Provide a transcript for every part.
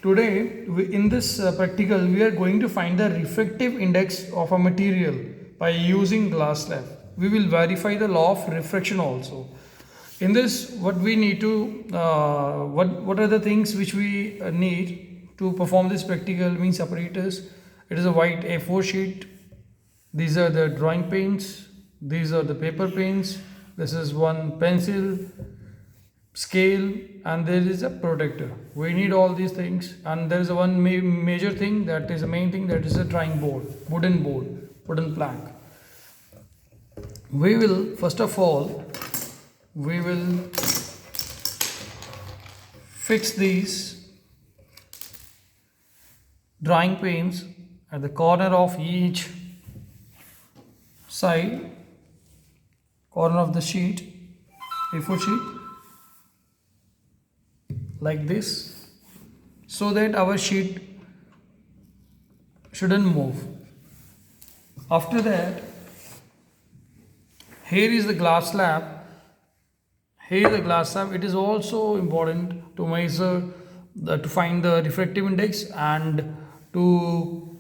Today, in this practical, we are going to find the refractive index of a material by using glass slab. We will verify the law of refraction also. In this, what we need to, what are the things which we need to perform this practical means apparatus. It is a white A4 sheet. These are the drawing paints. These are the paper paints. This is one pencil, scale, and there is a protector. We need all these things, and there is a one major thing, that is the main thing, that is a drawing board, wooden plank. We will first of all fix these drawing paints at the corner of each side, corner of the sheet, A4 sheet, like this, so that our sheet shouldn't move. After that, here is the glass slab. Here is the glass slab. It is also important to measure to find the refractive index and to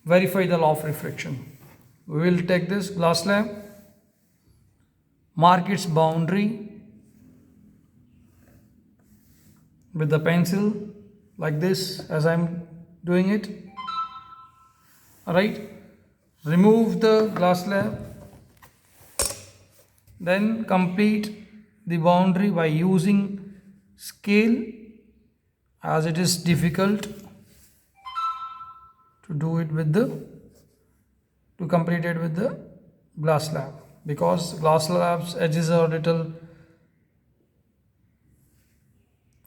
verify the law of refraction. We will take this glass slab, mark its boundary with the pencil like this, as I am doing it. Alright, remove the glass slab, then complete the boundary by using scale, as it is difficult to do it with to complete it with the glass slab, because glass slab's edges are a little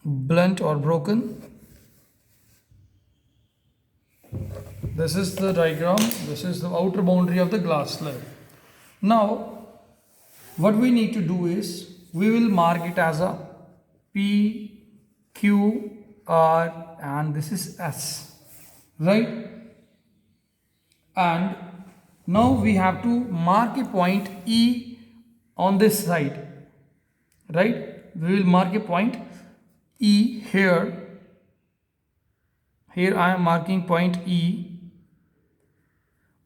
blunt or broken. This is the diagram. This is the outer boundary of the glass slab. Now what we need to do is, we will mark it as a P, Q, R, and this is S, right? And now we have to mark a point E on this side, right? We will mark a point E here. Here I am marking point E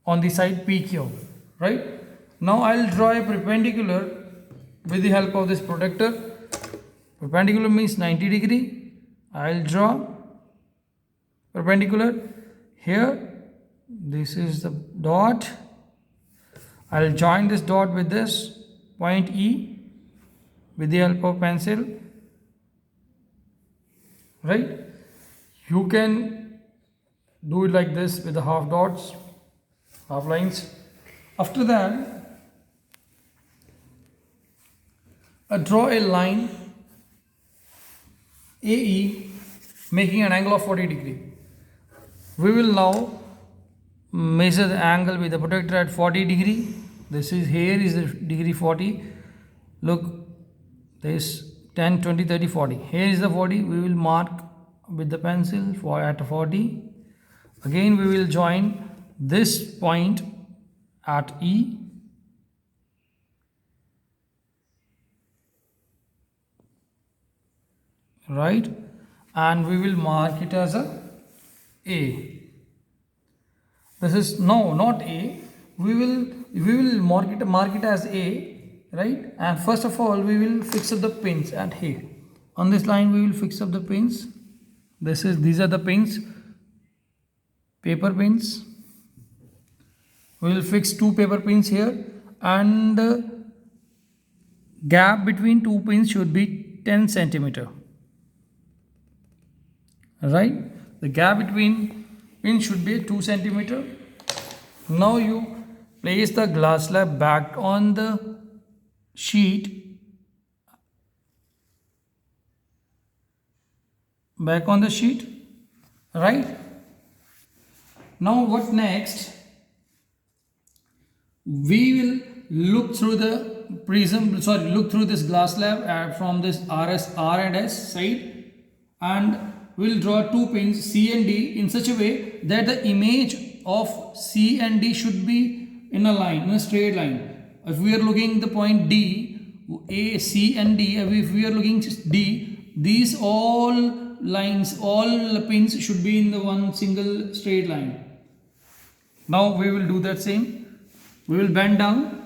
on the side PQ, right? Now I will draw a perpendicular with the help of this protector. Perpendicular means 90 degree. I will draw perpendicular here. This is the dot. I will join this dot with this point E with the help of pencil, right? You can do it like this with the half dots, half lines. After that, draw a line AE making an angle of 40 degree. We will now measure the angle with the protector at 40 degree. This is, here is the degree 40. Look, this 10, 20, 30, 40. Here is the 40. We will mark with the pencil for at 40. Again we will join this point at E. Right, and we will mark it as a This is not A. We will mark it as A, right? And first of all, we will fix up the pins at here. On this line, we will fix up the pins. These are the pins, paper pins. We will fix 2 paper pins here, and gap between 2 pins should be 10 centimeter. Right, the gap between pins should be 2 centimeter. Now you place the glass slab back on the sheet, right? Now what next? We will look through the look through this glass slab from this R and S side, and we will draw 2 pins C and D in such a way that the image of C and D should be in a line, in a straight line. If we are looking the point D, A, C and D, if we are looking D, these all lines, all pins should be in the one single straight line. Now we will do that same. We will bend down.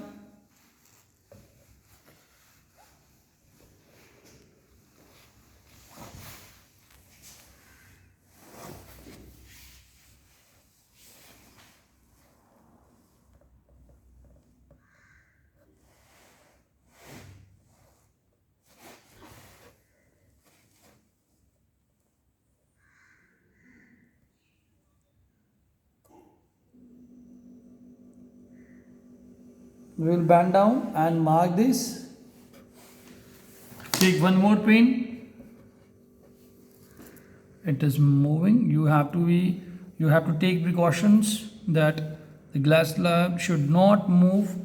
We will bend down and mark this. Take one more pin. It is moving. You have to take precautions that the glass slab should not move.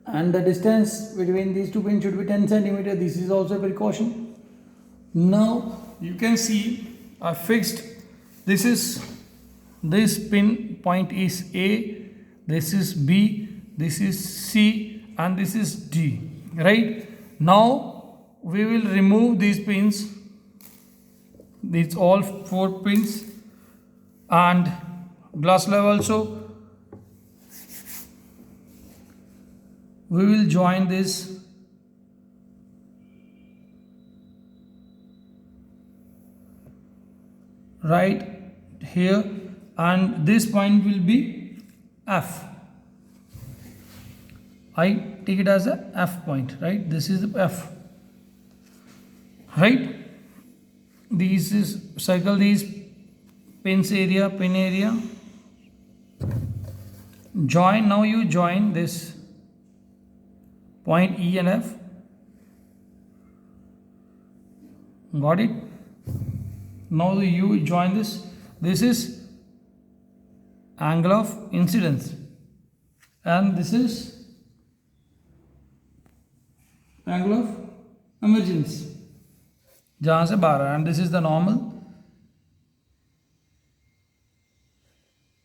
And the distance between these two pins should be 10 centimeter. This is also a precaution. Now you can see I fixed this pin point is A, this is B, this is C, and this is D. Right? Now we will remove these pins, these all 4 pins, and glass slab also. We will join this right here, and this point will be F. I take it as a F point, right? This is the F, right? This is circle these pin area. Join. Now you join this point E and F. Got it? Now you join this. This is angle of incidence, and this is angle of emergence, जहाँ से बाहर, and this is the normal.